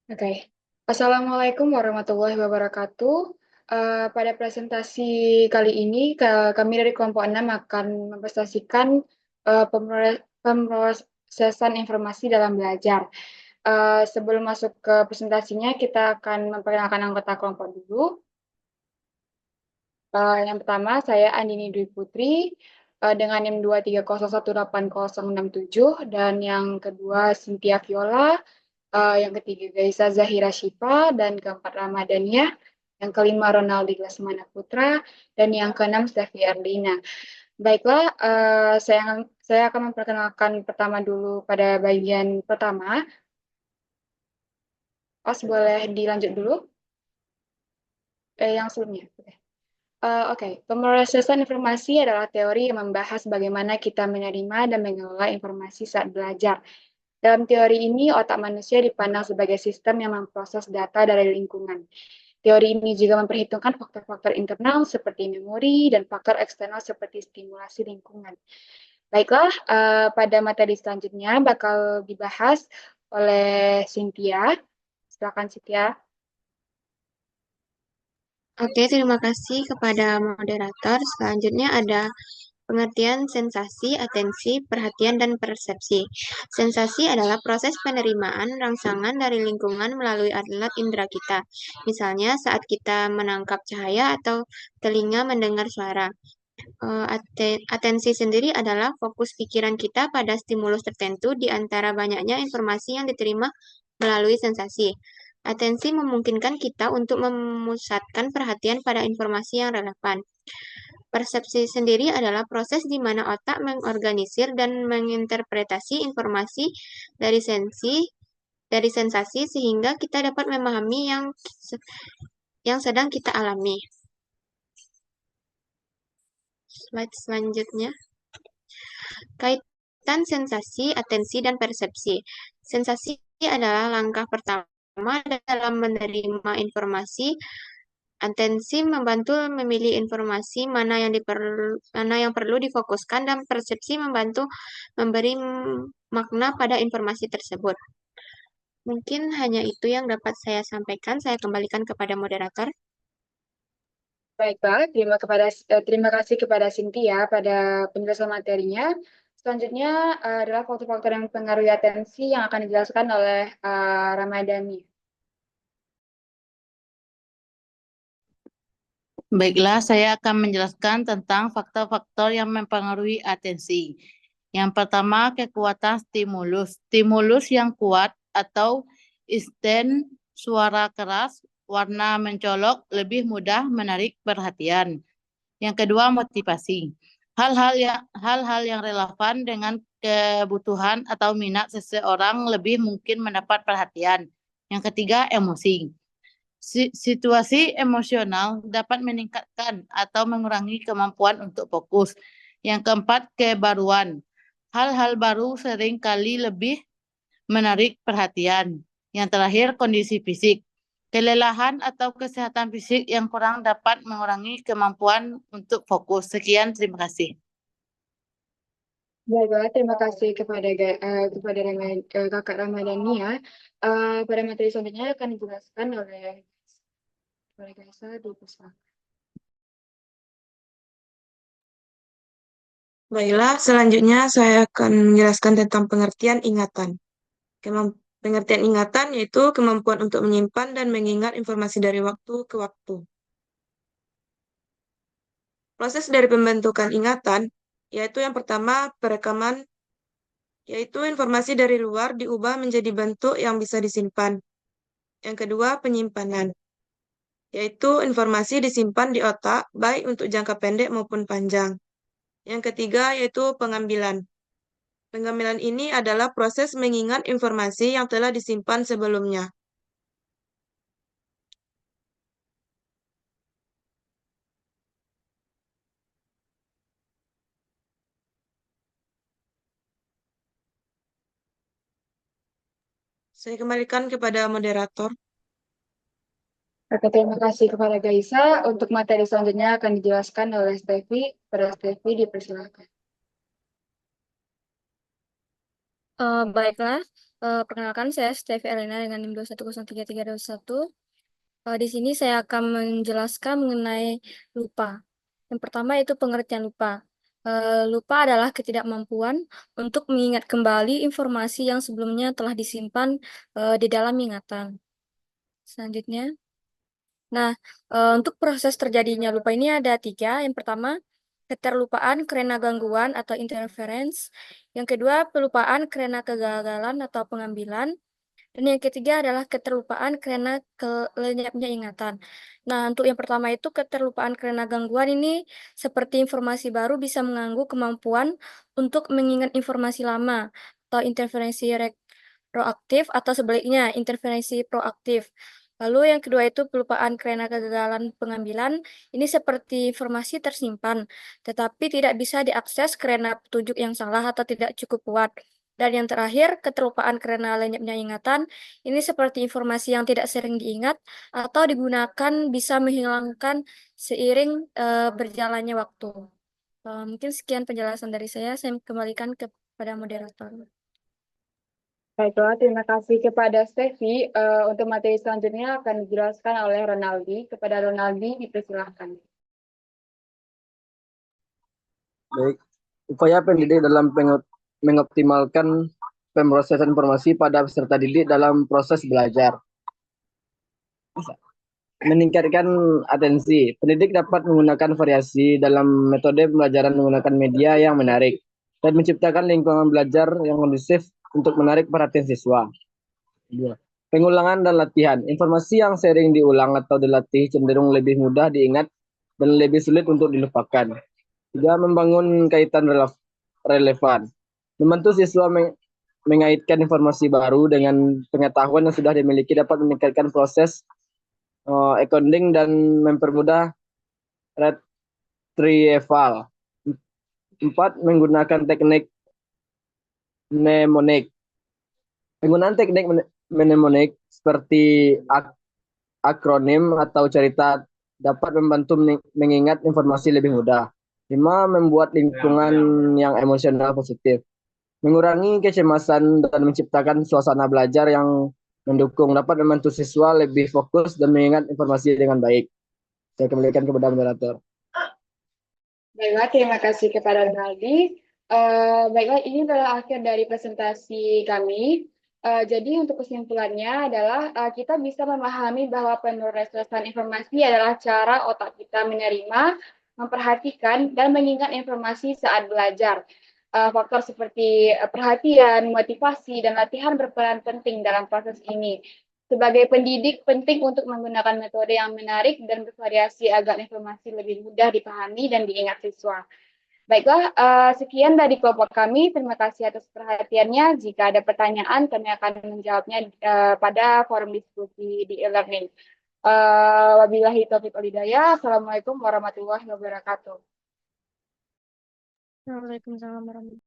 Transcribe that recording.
Oke. Assalamualaikum warahmatullahi wabarakatuh. Pada presentasi kali ini, kami dari kelompok 6 akan mempresentasikan pemrosesan informasi dalam belajar. Sebelum masuk ke presentasinya, kita akan memperkenalkan anggota kelompok dulu. Yang pertama, saya Andini Dwi Putri dengan NIM 230180067, dan yang kedua Cynthia Viola, yang ketiga Gaisa Zahira Shifa, dan keempat Ramadhania, yang kelima Ronaldi Lesmana Putra, dan yang keenam Stevi Erlina. Baiklah, saya akan memperkenalkan pertama dulu pada bagian pertama. Boleh dilanjut dulu? Yang sebelumnya. Oke, pemrosesan informasi adalah teori yang membahas bagaimana kita menerima dan mengelola informasi saat belajar. Dalam teori ini, otak manusia dipandang sebagai sistem yang memproses data dari lingkungan. Teori ini juga memperhitungkan faktor-faktor internal seperti memori dan faktor eksternal seperti stimulasi lingkungan. Baiklah, pada materi selanjutnya bakal dibahas oleh Cynthia. Silakan Cynthia. Oke, terima kasih kepada moderator. Selanjutnya ada pengertian sensasi, atensi, perhatian, dan persepsi. Sensasi adalah proses penerimaan rangsangan dari lingkungan melalui alat indera kita. Misalnya saat kita menangkap cahaya atau telinga mendengar suara. Atensi sendiri adalah fokus pikiran kita pada stimulus tertentu di antara banyaknya informasi yang diterima melalui sensasi. Atensi memungkinkan kita untuk memusatkan perhatian pada informasi yang relevan. Persepsi sendiri adalah proses di mana otak mengorganisir dan menginterpretasi informasi dari sensasi sehingga kita dapat memahami yang sedang kita alami. Slide selanjutnya. Kaitan sensasi, atensi, dan persepsi. Sensasi adalah langkah pertama dalam menerima informasi. Atensi membantu memilih informasi mana yang perlu difokuskan, dan persepsi membantu memberi makna pada informasi tersebut. Mungkin hanya itu yang dapat saya sampaikan. Saya kembalikan kepada moderator. Baiklah, terima kasih kepada Cynthia pada penjelasan materinya. Selanjutnya adalah faktor-faktor yang mempengaruhi atensi yang akan dijelaskan oleh Ramadhani. Baiklah, saya akan menjelaskan tentang faktor-faktor yang mempengaruhi atensi. Yang pertama, kekuatan stimulus. Stimulus yang kuat atau instan, suara keras, warna mencolok lebih mudah menarik perhatian. Yang kedua, motivasi. Hal-hal yang relevan dengan kebutuhan atau minat seseorang lebih mungkin mendapat perhatian. Yang ketiga, emosi. Situasi emosional dapat meningkatkan atau mengurangi kemampuan untuk fokus. Yang keempat, kebaruan. Hal-hal baru sering kali lebih menarik perhatian. Yang terakhir, kondisi fisik. Kelelahan atau kesehatan fisik yang kurang dapat mengurangi kemampuan untuk fokus. Sekian, terima kasih. Baiklah, terima kasih kepada Kakak Ramadhani ya. Pada materi selanjutnya akan dijelaskan oleh Gaisa di Pusaka. Baiklah, selanjutnya saya akan menjelaskan tentang pengertian ingatan. Pengertian ingatan yaitu kemampuan untuk menyimpan dan mengingat informasi dari waktu ke waktu. Proses dari pembentukan ingatan, yaitu yang pertama perekaman, yaitu informasi dari luar diubah menjadi bentuk yang bisa disimpan. Yang kedua, penyimpanan, yaitu informasi disimpan di otak, baik untuk jangka pendek maupun panjang. Yang ketiga, yaitu pengambilan. Pengambilan ini adalah proses mengingat informasi yang telah disimpan sebelumnya. Saya kembalikan kepada moderator. Oke, terima kasih kepada Gaisa. Untuk materi selanjutnya akan dijelaskan oleh Stevi. Pada Stevi dipersilakan. Baiklah, perkenalkan saya Stevi Elena dengan NIM 2103321. Di sini saya akan menjelaskan mengenai lupa. Yang pertama itu pengertian lupa. Lupa adalah ketidakmampuan untuk mengingat kembali informasi yang sebelumnya telah disimpan di dalam ingatan. Selanjutnya, nah, untuk proses terjadinya lupa ini ada 3. Yang pertama, keterlupaan karena gangguan atau interference. Yang kedua, pelupaan karena kegagalan atau pengambilan. Dan yang ketiga adalah keterlupaan karena lenyapnya ingatan. Nah, untuk yang pertama itu keterlupaan karena gangguan ini seperti informasi baru bisa mengganggu kemampuan untuk mengingat informasi lama atau interferensi retroaktif atau sebaliknya interferensi proaktif. Lalu yang kedua itu pelupaan karena kegagalan pengambilan. Ini seperti informasi tersimpan, tetapi tidak bisa diakses karena petunjuk yang salah atau tidak cukup kuat. Dan yang terakhir, keterlupaan karena lenyapnya ingatan. Ini seperti informasi yang tidak sering diingat atau digunakan bisa menghilangkan seiring berjalannya waktu. Mungkin sekian penjelasan dari saya kembalikan kepada moderator. Baiklah, terima kasih kepada Stevi. Untuk materi selanjutnya akan dijelaskan oleh Ronaldi. Kepada Ronaldi, dipersilahkan. Baik, upaya pendidik dalam mengoptimalkan pemrosesan informasi pada peserta didik dalam proses belajar. Meningkatkan atensi. Pendidik dapat menggunakan variasi dalam metode pembelajaran menggunakan media yang menarik dan menciptakan lingkungan belajar yang kondusif untuk menarik perhatian siswa. Pengulangan dan latihan. Informasi yang sering diulang atau dilatih cenderung lebih mudah diingat dan lebih sulit untuk dilupakan. 3. Membangun kaitan relevan. Membantu siswa mengaitkan informasi baru dengan pengetahuan yang sudah dimiliki dapat meningkatkan proses accounting dan mempermudah retrieval. 4. Menggunakan teknik mnemonik. Penggunaan teknik mnemonik seperti akronim atau cerita dapat membantu mengingat informasi lebih mudah. 5. Membuat lingkungan yang emosional positif. Mengurangi kecemasan dan menciptakan suasana belajar yang mendukung dapat membantu siswa lebih fokus dan mengingat informasi dengan baik. Saya kembalikan kepada moderator. Baiklah, terima kasih kepada Ronaldi. Baiklah, ini adalah akhir dari presentasi kami. Jadi untuk kesimpulannya adalah kita bisa memahami bahwa pemrosesan informasi adalah cara otak kita menerima, memperhatikan, dan mengingat informasi saat belajar. Faktor seperti perhatian, motivasi, dan latihan berperan penting dalam proses ini. Sebagai pendidik, penting untuk menggunakan metode yang menarik dan bervariasi agar informasi lebih mudah dipahami dan diingat siswa. Baiklah, sekian dari kelompok kami. Terima kasih atas perhatiannya. Jika ada pertanyaan, kami akan menjawabnya pada forum diskusi di e-learning. Wabillahi taufiq wal hidayah. Assalamualaikum warahmatullahi wabarakatuh. Waalaikumsalam warahmatullahi wabarakatuh.